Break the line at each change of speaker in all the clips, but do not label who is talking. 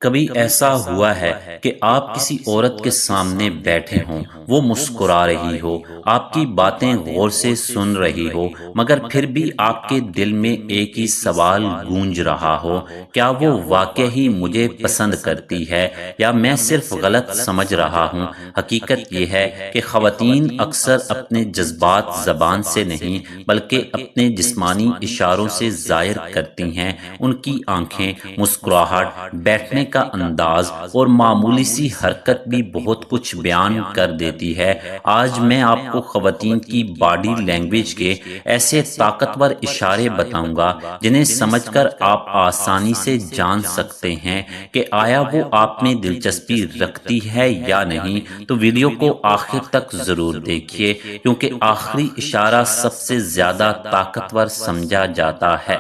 کبھی ایسا ہوا ہے کہ آپ کسی عورت کے سامنے بیٹھے ہوں، وہ مسکرا رہی ہو، آپ کی باتیں غور سے سن رہی ہو، مگر پھر بھی آپ کے دل میں ایک ہی سوال گونج رہا ہو، کیا وہ واقعی مجھے پسند کرتی ہے یا میں صرف غلط سمجھ رہا ہوں؟ حقیقت یہ ہے کہ خواتین اکثر اپنے جذبات زبان سے نہیں بلکہ اپنے جسمانی اشاروں سے ظاہر کرتی ہیں۔ ان کی آنکھیں، مسکراہٹ، بیٹھنے کا انداز اور معمولی سی حرکت بھی بہت کچھ بیان کر دیتی ہے۔ آج میں آپ کو خواتین کی باڈی لینگویج کے ایسے طاقتور اشارے بتاؤں گا جنہیں سمجھ کر آپ آسانی سے جان سکتے ہیں کہ آیا وہ آپ میں دلچسپی رکھتی ہے یا نہیں۔ تو ویڈیو کو آخر تک ضرور دیکھیے، کیونکہ آخری اشارہ سب سے زیادہ طاقتور سمجھا جاتا ہے۔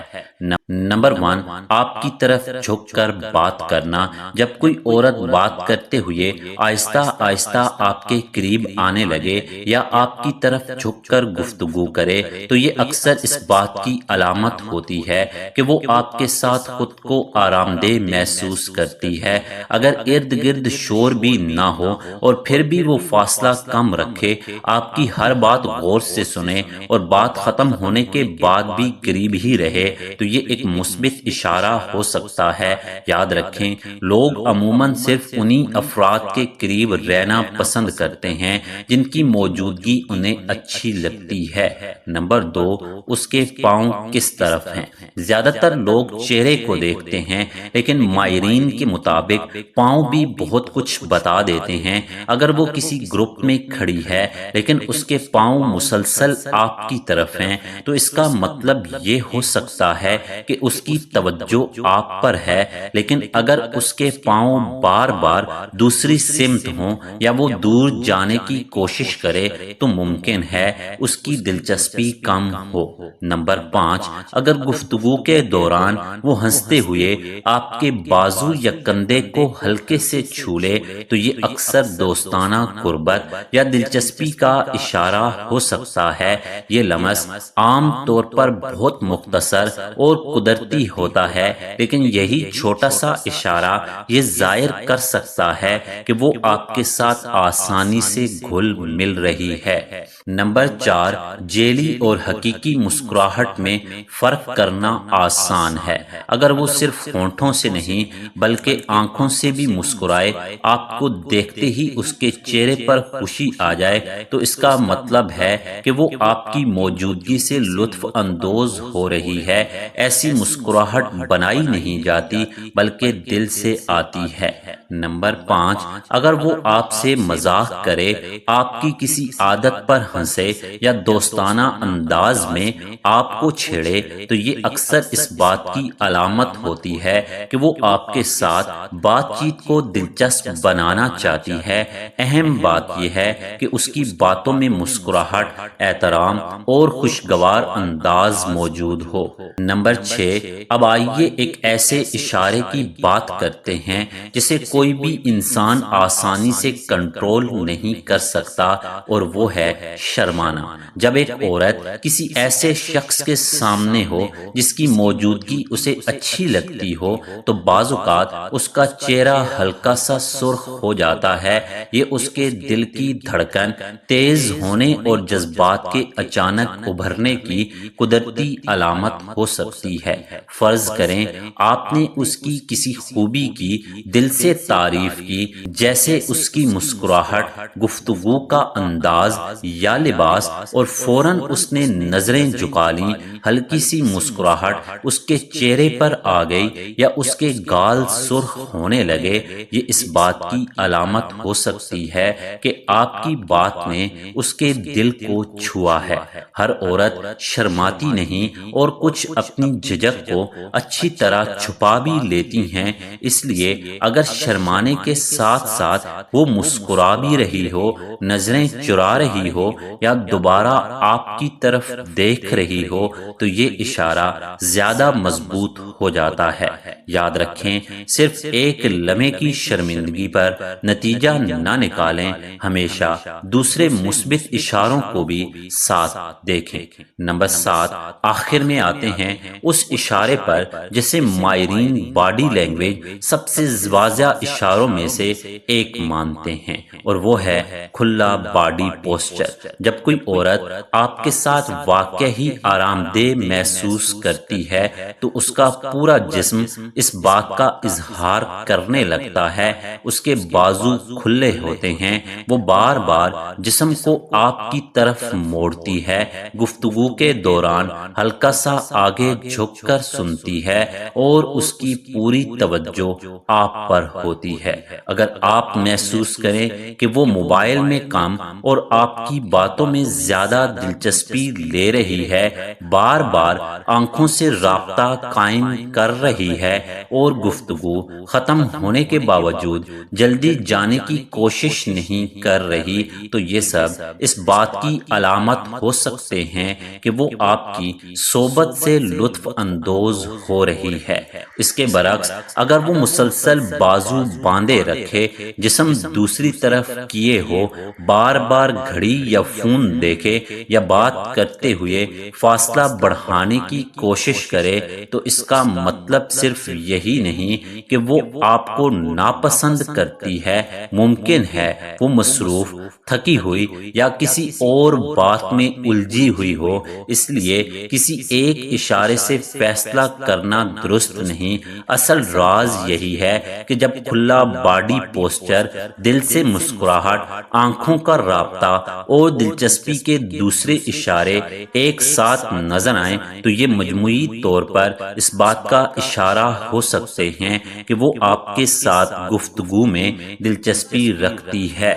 نمبر 1، آپ کی طرف جھک کر بات کرنا۔ جب کوئی عورت بات کرتے ہوئے آہستہ آہستہ آپ کے قریب آنے لگے یا آپ کی طرف جھک کر گفتگو کرے تو یہ اکثر اس بات کی علامت ہوتی ہے کہ وہ آپ کے ساتھ خود کو آرام دہ محسوس کرتی ہے۔ اگر ارد گرد شور بھی نہ ہو اور پھر بھی وہ فاصلہ کم رکھے، آپ کی ہر بات غور سے سنے اور بات ختم ہونے کے بعد بھی قریب ہی رہے تو یہ ایک مثبت اشارہ ہو سکتا ہے۔ یاد رکھیں، لوگ عموماً صرف انہی افراد کے قریب رہنا پسند کرتے ہیں جن کی موجودگی انہیں اچھی لگتی ہے۔ نمبر 2، اس کے پاؤں کس طرف ہیں۔ زیادہ تر لوگ چہرے کو دیکھتے ہیں، لیکن ماہرین کے مطابق پاؤں بھی بہت کچھ بتا دیتے ہیں۔ اگر وہ کسی گروپ میں کھڑی ہے لیکن اس کے پاؤں مسلسل آپ کی طرف ہیں تو اس کا مطلب یہ ہو سکتا ہے کہ اس کی توجہ آپ پر ہے، لیکن اگر اس کے پاؤں بار بار دوسری سمت ہوں یا وہ دور جانے کی کوشش کرے تو ممکن ہے اس کی دلچسپی کم ہو۔ نمبر 5، اگر گفتگو کے دوران وہ ہنستے ہوئے آپ کے بازو یا کندھے کو ہلکے سے چھو لے تو یہ اکثر دوستانہ قربت یا دلچسپی کا اشارہ ہو سکتا ہے۔ یہ لمس عام طور پر بہت مختصر اور قدرتی ہوتا ہے، لیکن یہی چھوٹا سا اشارہ یہ ظاہر کر سکتا ہے کہ وہ آپ کے ساتھ آسانی سے گھل مل رہی ہے۔ نمبر 4، جیلی اور حقیقی مسکراہٹ میں فرق کرنا آسان ہے۔ اگر وہ صرف ہونٹوں سے نہیں بلکہ آنکھوں سے بھی مسکرائے، آپ کو دیکھتے ہی اس کے چہرے پر خوشی آ جائے تو اس کا مطلب ہے کہ وہ آپ کی موجودگی سے لطف اندوز ہو رہی ہے۔ ایسی مسکراہٹ بنائی نہیں جاتی بلکہ دل سے آتی ہے۔ نمبر 5، اگر وہ آپ سے مذاق کرے، آپ کی کسی عادت پر ہنسے یا دوستانہ انداز میں آپ کو چھیڑے تو یہ اکثر اس بات کی علامت ہوتی ہے کہ وہ آپ کے ساتھ بات چیت کو دلچسپ بنانا چاہتی ہے۔ اہم بات یہ ہے کہ اس کی باتوں میں مسکراہٹ، احترام اور خوشگوار انداز موجود ہو۔ نمبر 6، اب آئیے ایک ایسے اشارے کی بات کرتے ہیں جسے کوئی بھی انسان آسانی سے کنٹرول نہیں کر سکتا، اور وہ ہے شرمانا۔ جب ایک عورت کسی ایسے شخص کے سامنے ہو جس کی موجودگی اسے اچھی لگتی ہو تو بعض اوقات اس کا چہرہ ہلکا سا سرخ ہو جاتا ہے۔ یہ اس کے دل کی دھڑکن تیز ہونے اور جذبات کے اچانک ابھرنے کی قدرتی علامت ہو سکتی ہے۔ فرض کریں آپ نے اس کی کسی خوبی کی دل سے تعریف کی، جیسے اس کی مسکراہٹ، گفتگو کا انداز یا لباس، اور فوراً اس نے نظریں جھکا لیں۔ ہلکی سی مسکراہٹ اس کے چہرے پر آ گئی یا اس کے گال سرخ ہونے لگے، یہ اس بات کی علامت ہو سکتی ہے کہ آپ کی بات نے اس کے دل کو چھوا ہے۔ ہر عورت شرماتی نہیں، اور کچھ اپنی جھجک کو اچھی طرح چھپا بھی لیتی ہیں، اس لیے اگر شرمانے کے ساتھ ساتھ وہ مسکرا بھی رہی ہو، نظریں چرا رہی ہو یا دوبارہ آپ کی طرف دیکھ رہی ہو تو یہ اشارہ زیادہ مضبوط ہو جاتا ہے۔ یاد رکھیں، صرف ایک لمحے کی شرمندگی پر نتیجہ نہ نکالیں، ہمیشہ دوسرے مثبت اشاروں کو بھی ساتھ دیکھیں۔ نمبر 7، آخر میں آتے ہیں اس اشارے پر جسے ماہرین باڈی لینگویج سب سے واضح اشاروں میں سے ایک مانتے ہیں، اور وہ ہے کھلا باڈی پوسچر۔ جب کوئی عورت آپ کے ساتھ واقع ہی آرام دہ محسوس کرتی ہے تو اس کا پورا جسم اس بات کا اظہار کرنے لگتا ہے، اس کے بازو کھلے ہوتے ہیں، وہ بار بار جسم کو آپ کی طرف موڑتی ہے، گفتگو کے دوران ہلکا سا آگے جھک کر سنتی ہے اور اس کی پوری توجہ آپ پر ہوتی ہے۔ اگر آپ محسوس کریں کہ وہ موبائل میں کام اور آپ کی باتوں میں زیادہ دلچسپی لے رہی ہے، بار بار آنکھوں سے رابطہ قائم کر رہی ہے اور گفتگو ختم ہونے کے باوجود جلدی جانے کی کوشش نہیں کر رہی، تو یہ سب اس بات کی علامت ہو سکتے ہیں کہ وہ آپ کی صحبت سے لطف اندوز ہو رہی ہے۔ اس کے برعکس اگر وہ مسلسل بازو باندھے رکھے، جسم دوسری طرف کیے ہو، بار بار گھڑی یا فون دیکھے یا بات کرتے ہوئے فاصلہ بڑھانے کی کوشش کرے، تو اس کا مطلب صرف یہی نہیں کہ وہ آپ کو ناپسند کرتی ہے، ممکن ہے وہ مصروف، تھکی ہوئی یا کسی اور بات میں الجھی ہوئی ہو۔ اس لیے کسی ایک اشارے سے فیصلہ کرنا درست نہیں۔ اصل راز یہی ہے کہ جب کھلا باڈی پوسچر، دل سے مسکراہٹ، آنکھوں کا رابطہ اور دلچسپی کے دوسرے اشارے ایک ساتھ نظر آئیں تو یہ مجموعی طور پر اس بات کا اشارہ ہو سکتے ہیں کہ وہ آپ کے ساتھ گفتگو میں دلچسپی رکھتی ہے۔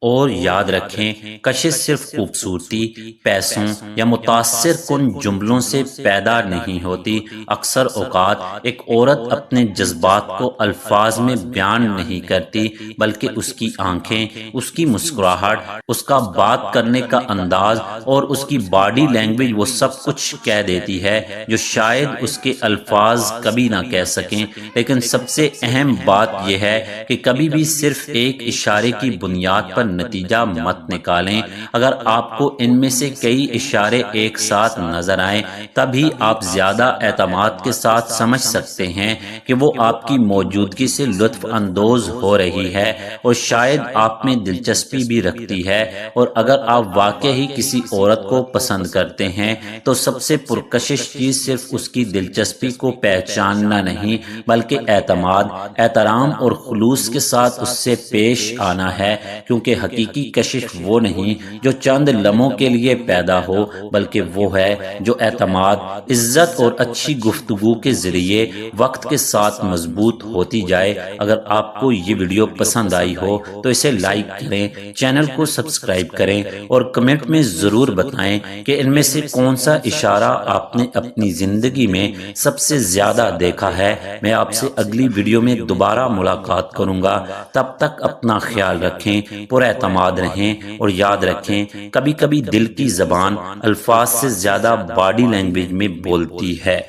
اور یاد رکھیں، کشش صرف خوبصورتی، پیسوں یا متاثر کن جملوں سے پیدا نہیں ہوتی۔ اکثر اوقات ایک عورت اپنے جذبات کو الفاظ میں بیان نہیں کرتی، بلکہ اس کی آنکھیں، اس کی مسکراہٹ، اس کا بات کرنے کا انداز اور اس کی باڈی لینگویج وہ سب کچھ کہہ دیتی ہے جو شاید اس کے الفاظ کبھی نہ کہہ سکیں۔ لیکن سب سے اہم بات یہ ہے کہ کبھی بھی صرف ایک اشارے کی بنیاد پر نتیجہ مت نکالیں۔ اگر آپ کو ان میں سے کئی اشارے ایک ساتھ نظر آئیں، تبھی آپ زیادہ اعتماد کے ساتھ سمجھ سکتے ہیں کہ وہ آپ کی موجودگی سے لطف اندوز ہو رہی ہے اور شاید آپ میں دلچسپی بھی رکھتی ہے۔ اور اگر آپ واقعی کسی عورت کو پسند کرتے ہیں تو سب سے پرکشش چیز صرف اس کی دلچسپی کو پہچاننا نہیں، بلکہ اعتماد، احترام اور خلوص کے ساتھ اس سے پیش آنا ہے، کیونکہ حقیقی کشش وہ نہیں جو چند لمحوں کے لیے پیدا ہو، بلکہ وہ ہے جو اعتماد، عزت اور اچھی گفتگو کے ذریعے وقت کے ساتھ مضبوط ہوتی جائے۔ اگر آپ کو یہ ویڈیو پسند آئی ہو تو اسے لائک کریں، چینل کو سبسکرائب کریں اور کمنٹ میں ضرور بتائیں کہ ان میں سے کون سا اشارہ آپ نے اپنی زندگی میں سب سے زیادہ دیکھا ہے۔ میں آپ سے اگلی ویڈیو میں دوبارہ ملاقات کروں گا۔ تب تک اپنا خیال رکھیں، پر اعتماد رہیں اور یاد رکھیں، کبھی کبھی دل کی زبان الفاظ سے زیادہ باڈی لینگویج میں بولتی ہے۔